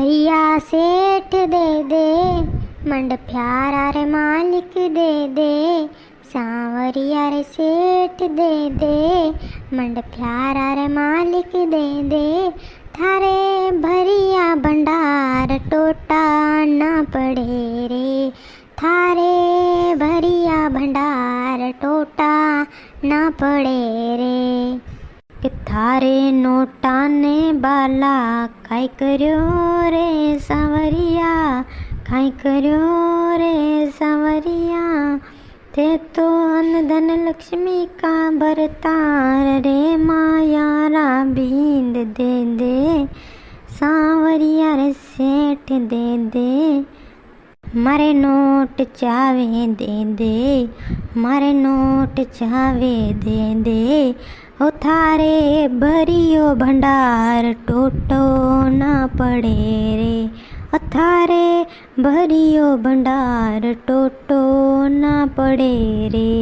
भैया सेठ दे दे, मंड प्यारा रे मालिक दे दे। सांवरिया रे सेठ दे दे, मंड प्यारा रे मालिक दे दे। थारे भरिया भंडार टोटा ना पड़े रे, थारे भरिया भंडार टोटा ना पड़े रे। कि थारे नोटा ने बाला काई कर्यो रे सांवरिया, काई कर्यो रे सांवरिया। ते तो अन्न धन लक्ष्मी का भरतार रे, मायारा बींद दे दे सांवरिया रे सेठ दे दे। मारे नोट चावे दे दे, मारे नोट चावे दे दे। ओ थारे भरियो भंडार टोटो ना पड़े रे, ओ थारे भरियो भंडार टोटो ना पड़े रे।